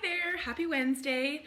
Hi there, happy Wednesday.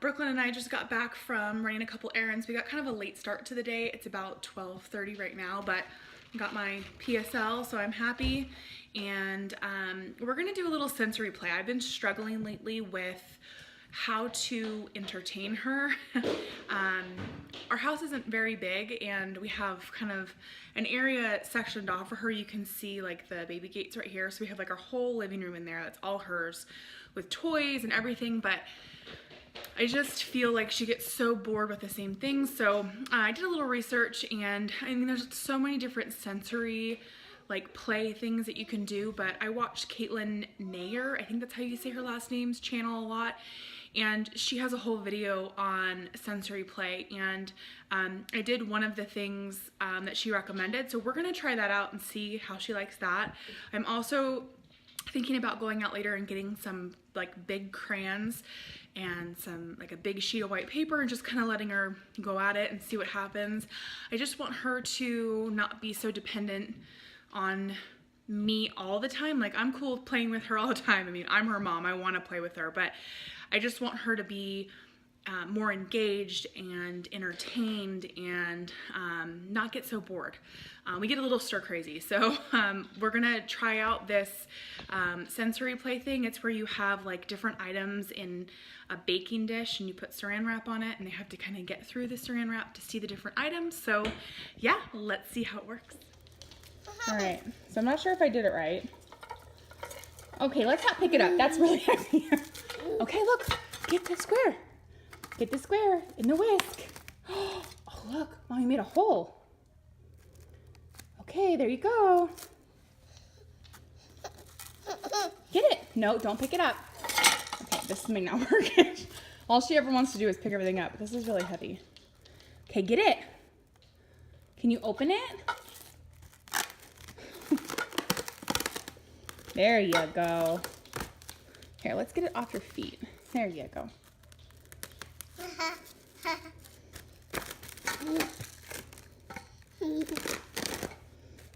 Brooklyn and I just got back from running a couple errands. We got kind of a late start to the day. It's about 12:30 right now, but I got my PSL, so I'm happy. And we're gonna do a little sensory play. I've been struggling lately with how to entertain her. Our house isn't very big and we have kind of an area sectioned off for her. You can see like the baby gates right here. So we have like our whole living room in there. That's all hers with toys and everything. But I just feel like she gets so bored with the same things. So I did a little research, and I mean, there's so many different sensory like play things that you can do, but I watched Caitlin Nair, I think that's how you say her last name's channel, a lot, and she has a whole video on sensory play, and I did one of the things that she recommended, so we're gonna try that out and see how she likes that. I'm also thinking about going out later and getting some like big crayons and some like a big sheet of white paper and just kind of letting her go at it and see what happens. I just want her to not be so dependent on me all the time. Like, I'm cool playing with her all the time. I mean, I'm her mom, I want to play with her, but I just want her to be more engaged and entertained and not get so bored. We get a little stir crazy, so we're gonna try out this sensory play thing. It's where you have like different items in a baking dish and you put saran wrap on it, and they have to kind of get through the saran wrap to see the different items. So yeah, let's see how it works. All right, so I'm not sure if I did it right. Okay, let's not pick it up. That's really heavy. Okay, look, get the square. Get the square in the whisk. Oh, look, Mommy made a hole. Okay, there you go. Get it. No, don't pick it up. Okay, this may not work. All she ever wants to do is pick everything up. This is really heavy. Okay, get it. Can you open it? There you go. Here, let's get it off your feet. There you go.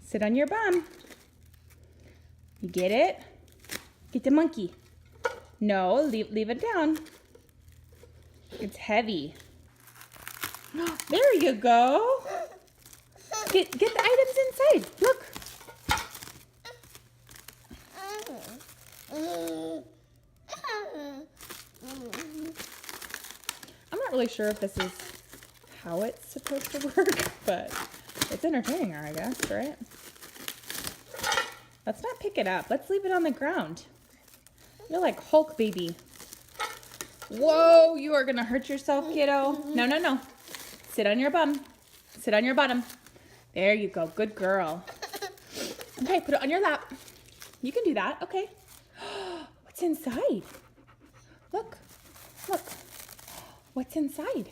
Sit on your bum. You get it? Get the monkey. No, leave it down. It's heavy. There you go. Get the items inside. Look. I'm not really sure if this is how it's supposed to work, but it's entertaining her, I guess, right? Let's not pick it up. Let's leave it on the ground. You're like Hulk, baby. Whoa, you are gonna hurt yourself, kiddo. No, no, no. Sit on your bum. Sit on your bottom. There you go. Good girl. Okay, put it on your lap. You can do that. Okay. What's inside? Look. Look. What's inside?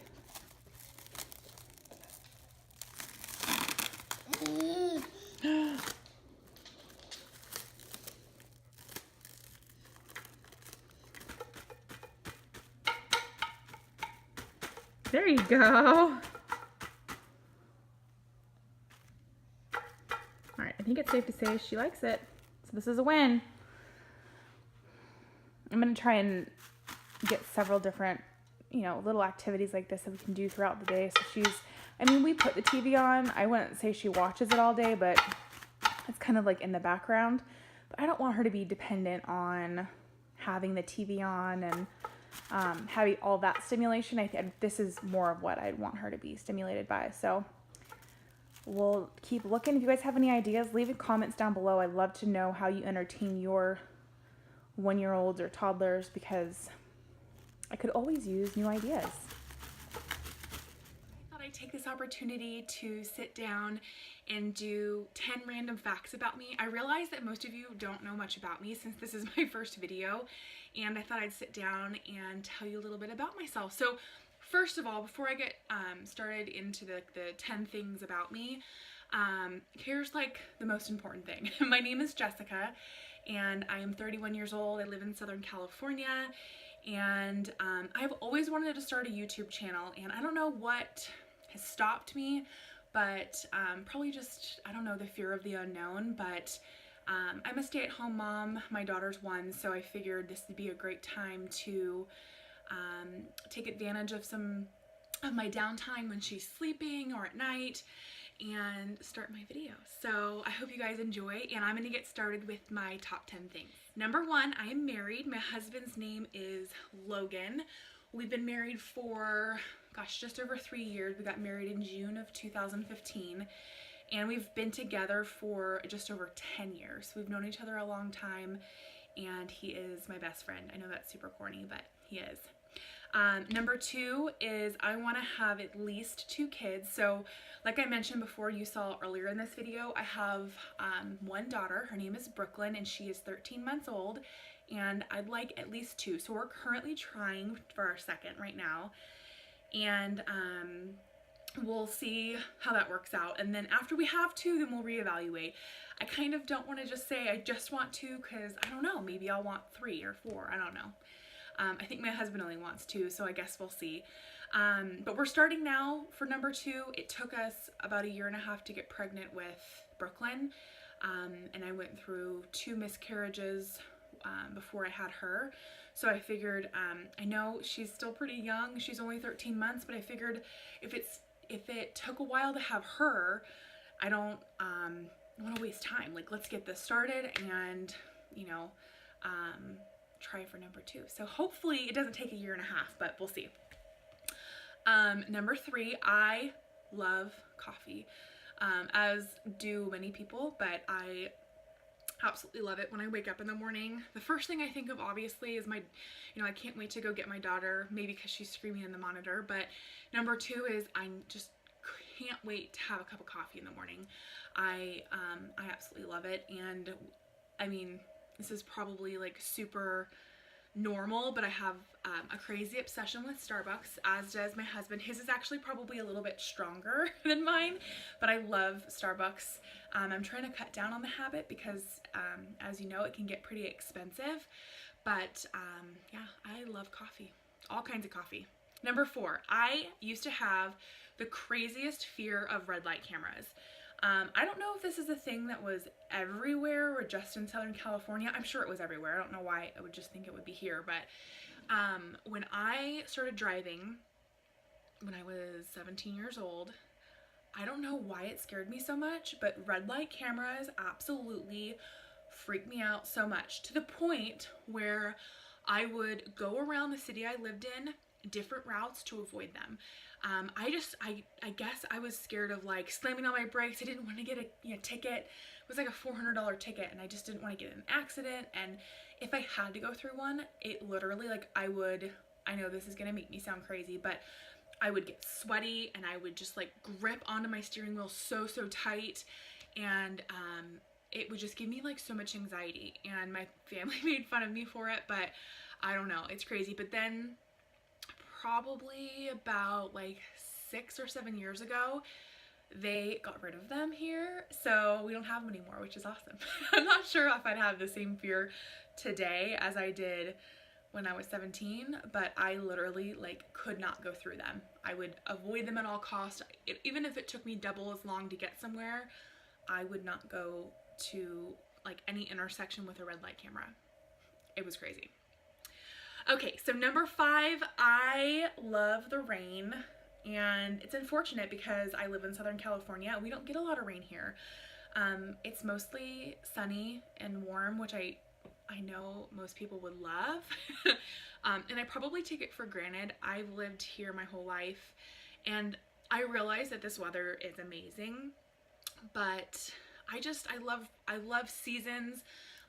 There you go. All right, I think it's safe to say she likes it. So this is a win. I'm gonna try and get several different, little activities like this that we can do throughout the day. So we put the TV on. I wouldn't say she watches it all day, but it's kind of like in the background. But I don't want her to be dependent on having the TV on and having all that stimulation. I think this is more of what I'd want her to be stimulated by. So we'll keep looking. If you guys have any ideas, leave comments down below. I'd love to know how you entertain your one-year-olds or toddlers, because I could always use new ideas. I thought I'd take this opportunity to sit down and do 10 random facts about me. I realize that most of you don't know much about me since this is my first video, and I thought I'd sit down and tell you a little bit about myself. So first of all, before I get started into the 10 things about me, here's like the most important thing. My name is Jessica, and I am 31 years old. I live in Southern California, and I've always wanted to start a YouTube channel, and I don't know what has stopped me, but probably just, I don't know, the fear of the unknown. But I'm a stay-at-home mom. My daughter's 1, so I figured this would be a great time to take advantage of some of my downtime when she's sleeping or at night and start my video. So I hope you guys enjoy, and I'm gonna get started with my top 10 things. Number 1, I am married. My husband's name is Logan. We've been married for, gosh, just over 3 years. We got married in June of 2015. And we've been together for just over 10 years. We've known each other a long time, and he is my best friend. I know that's super corny, but he is. Number 2 is I want to have at least 2 kids. So like I mentioned before, you saw earlier in this video, I have 1 daughter. Her name is Brooklyn, and she is 13 months old, and I'd like at least 2. So we're currently trying for our second right now, and we'll see how that works out. And then after we have 2, then we'll reevaluate. I kind of don't want to just say I just want 2, because I don't know, maybe I'll want 3 or 4, I don't know. I think my husband only wants 2, so I guess we'll see. But we're starting now for number 2. It took us about 1.5 years to get pregnant with Brooklyn, and I went through 2 miscarriages before I had her. So I figured, I know she's still pretty young, she's only 13 months, but I figured if it took a while to have her, I don't want to waste time. Like, let's get this started and, you know, try for number 2. So hopefully it doesn't take 1.5 years, but we'll see. Number 3, I love coffee, as do many people, but I absolutely love it when I wake up in the morning. The first thing I think of, obviously, is my, you know, I can't wait to go get my daughter, maybe because she's screaming in the monitor, but number 2 is I just can't wait to have a cup of coffee in the morning. I absolutely love it, and I mean, this is probably like super normal, but I have a crazy obsession with Starbucks, as does my husband. His is actually probably a little bit stronger than mine, but I love Starbucks. I'm trying to cut down on the habit because, as you know, it can get pretty expensive, but yeah, I love coffee, all kinds of coffee. Number 4, I used to have the craziest fear of red light cameras. I don't know if this is a thing that was everywhere or just in Southern California. I'm sure it was everywhere. I don't know why I would just think it would be here, but when I started driving when I was 17 years old, I don't know why it scared me so much, but red light cameras absolutely freaked me out so much, to the point where I would go around the city I lived in, different routes to avoid them. I guess I was scared of like slamming on my brakes. I didn't want to get a ticket. It was like a $400 ticket, and I just didn't want to get in an accident. And if I had to go through one, it literally, like, I know this is gonna make me sound crazy, but I would get sweaty and I would just like grip onto my steering wheel so tight, and it would just give me like so much anxiety, and my family made fun of me for it, but I don't know, it's crazy. But then probably about like 6 or 7 years ago, they got rid of them here, so we don't have them anymore, which is awesome. I'm not sure if I'd have the same fear today as I did when I was 17, but I literally like could not go through them. I would avoid them at all costs. Even if it took me double as long to get somewhere, I would not go to like any intersection with a red light camera. It was crazy. Okay, so number 5, I love the rain, and it's unfortunate because I live in Southern California. We don't get a lot of rain here. It's mostly sunny and warm, which I know most people would love. And I probably take it for granted. I've lived here my whole life, and I realize that this weather is amazing, but I love seasons.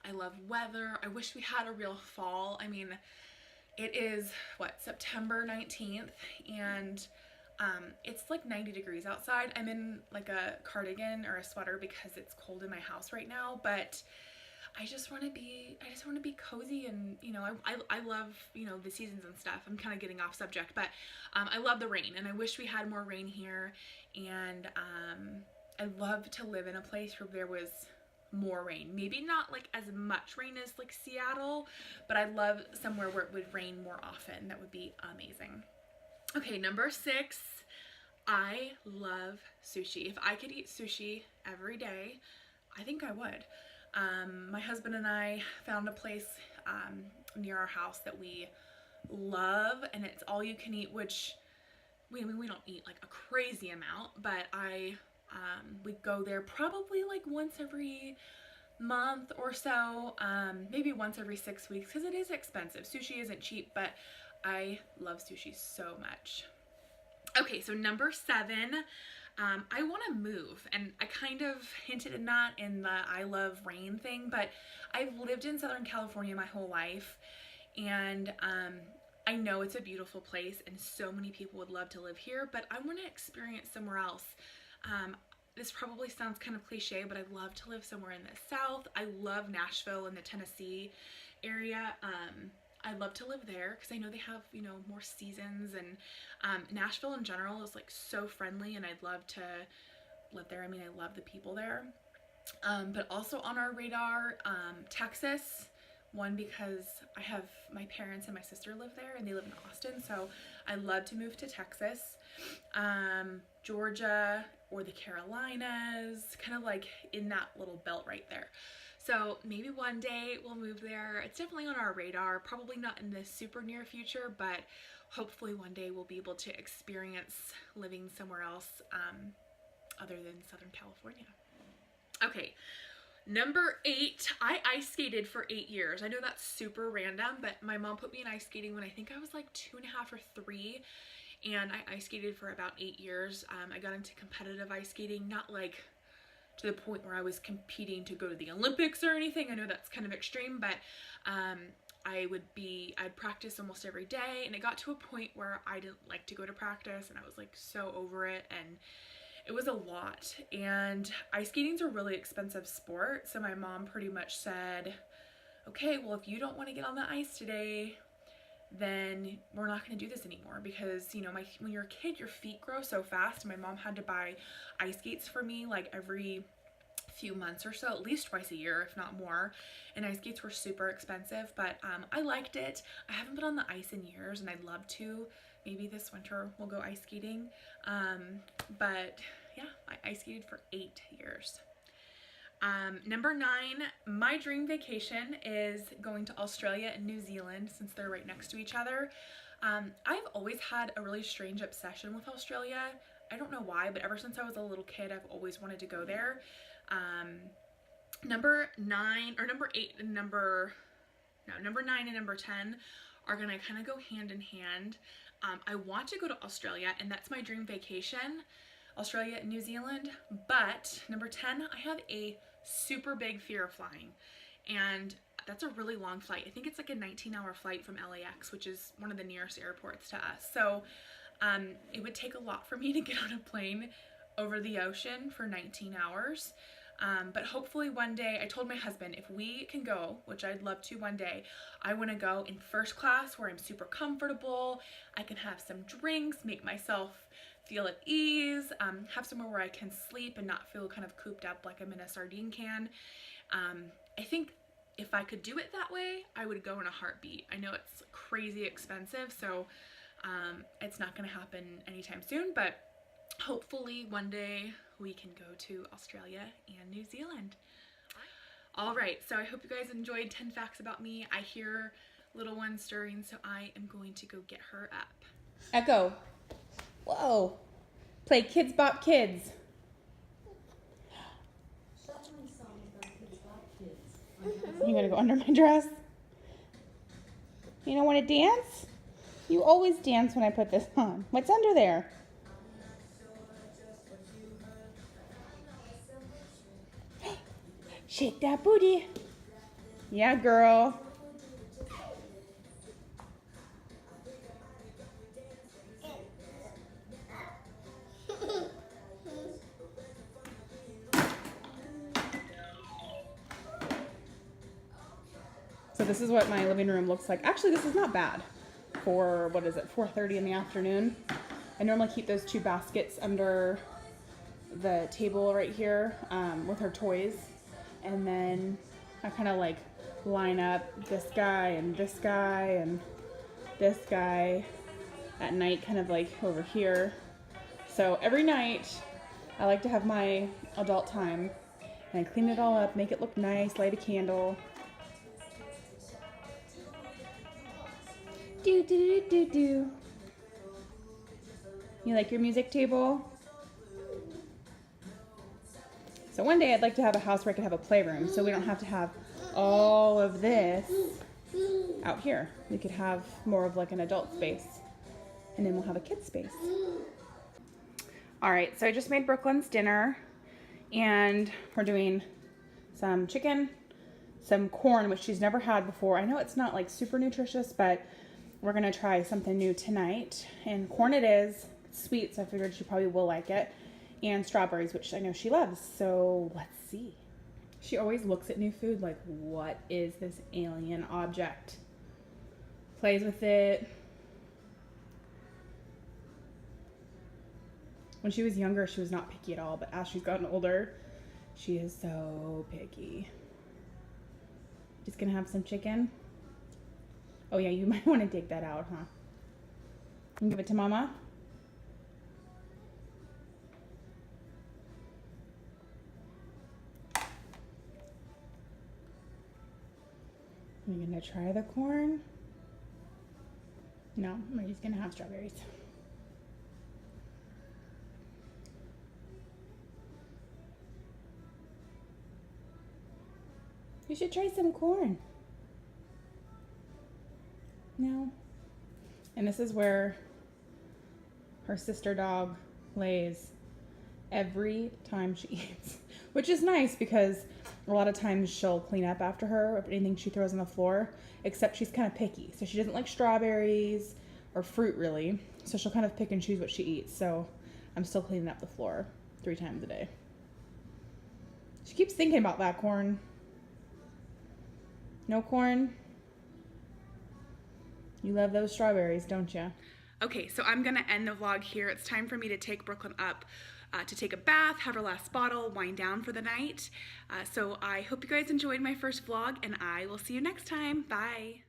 I love weather. I wish we had a real fall. I mean, it is, what, September 19th, and it's like 90 degrees outside. I'm in like a cardigan or a sweater because it's cold in my house right now, but I just want to be cozy, and, you know, I love, you know, the seasons and stuff. I'm kind of getting off subject, but I love the rain, and I wish we had more rain here, and I'd love to live in a place where there was more rain. Maybe not like as much rain as like Seattle, but I'd love somewhere where it would rain more often. That would be amazing. Okay, number 6, I love sushi. If I could eat sushi every day, I think I would. My husband and I found a place near our house that we love, and it's all you can eat, which we don't eat like a crazy amount, but we go there probably like once every month or so, maybe once every 6 weeks, because it is expensive. Sushi isn't cheap, but I love sushi so much. Okay, so number 7, I want to move, and I kind of hinted at that in the I love rain thing, but I've lived in Southern California my whole life, and I know it's a beautiful place and so many people would love to live here, but I want to experience somewhere else. This probably sounds kind of cliche, but I'd love to live somewhere in the South. I love Nashville in the Tennessee area. I'd love to live there because I know they have, you know, more seasons, and Nashville in general is like so friendly, and I'd love to live there. I mean, I love the people there. But also on our radar, Texas. One, because I have my parents and my sister live there, and they live in Austin, so I'd love to move to Texas. Georgia or the Carolinas, kind of like in that little belt right there. So maybe one day we'll move there. It's definitely on our radar, probably not in the super near future, but hopefully one day we'll be able to experience living somewhere else other than Southern California. Okay. Number 8, I ice skated for 8 years. I know that's super random, but my mom put me in ice skating when I think I was like 2.5 or 3, and I ice skated for about 8 years. I got into competitive ice skating, not like to the point where I was competing to go to the Olympics or anything. I know that's kind of extreme, but I'd practice almost every day, and it got to a point where I didn't like to go to practice, and I was like so over it, and it was a lot. And ice skating's a really expensive sport, so my mom pretty much said, okay, well, if you don't want to get on the ice today, then we're not going to do this anymore, because, you know, when you're a kid, your feet grow so fast. My mom had to buy ice skates for me like every few months or so, at least twice a year, if not more, and ice skates were super expensive, but I liked it. I haven't been on the ice in years, and I'd love to. Maybe this winter we'll go ice skating, but yeah, I ice skated for 8 years. Number 9, my dream vacation is going to Australia and New Zealand, since they're right next to each other. I've always had a really strange obsession with Australia. I don't know why, but ever since I was a little kid, I've always wanted to go there. Number 9 and number 10 are gonna kind of go hand in hand. I want to go to Australia, and that's my dream vacation, Australia and New Zealand, but number 10, I have a super big fear of flying, and that's a really long flight. I think it's like a 19-hour flight from LAX, which is one of the nearest airports to us, so it would take a lot for me to get on a plane over the ocean for 19 hours. But hopefully one day, I told my husband, if we can go, which I'd love to one day, I want to go in first class where I'm super comfortable. I can have some drinks, make myself feel at ease, have somewhere where I can sleep and not feel kind of cooped up like I'm in a sardine can. I think if I could do it that way, I would go in a heartbeat. I know it's crazy expensive, so it's not going to happen anytime soon, but hopefully one day we can go to Australia and New Zealand. All right, so I hope you guys enjoyed 10 facts about me. I hear little one stirring, so I am going to go get her up. Echo. Whoa. Play Kids Bop Kids. You gonna go under my dress? You don't want to dance? You always dance when I put this on. What's under there? Shake that booty. Yeah, girl. So this is what my living room looks like. Actually, this is not bad for, 4:30 in the afternoon. I normally keep those 2 baskets under the table right here with her toys. And then I kind of like line up this guy and this guy and this guy at night, kind of like over here. So every night I like to have my adult time, And I clean it all up, make it look nice, light a candle. Do, do, do, do, do. You like your music table? So one day I'd like to have a house where I could have a playroom so we don't have to have all of this out here. We could have more of like an adult space, and then we'll have a kid space. All right, so I just made Brooklyn's dinner, and we're doing some chicken, some corn, which she's never had before. I know it's not like super nutritious, but we're gonna try something new tonight. And corn it is, it's sweet, so I figured she probably will like it. And strawberries, which I know she loves, so let's see. She always looks at new food like, what is this alien object? Plays with it. When she was younger, she was not picky at all, but as she's gotten older, she is so picky. Just gonna have some chicken. Oh yeah, you might want to dig that out, huh? And give it to Mama. You're gonna try the corn? No, we're just gonna have strawberries. You should try some corn. No. And this is where her sister dog lays every time she eats, which is nice because a lot of times she'll clean up after her of anything she throws on the floor, except she's kind of picky. So she doesn't like strawberries or fruit really. So she'll kind of pick and choose what she eats. So I'm still cleaning up the floor 3 times a day. She keeps thinking about that corn. No corn? You love those strawberries, don't you? Okay, so I'm gonna end the vlog here. It's time for me to take Brooklyn up to take a bath, have her last bottle, wind down for the night. So I hope you guys enjoyed my first vlog, and I will see you next time. Bye.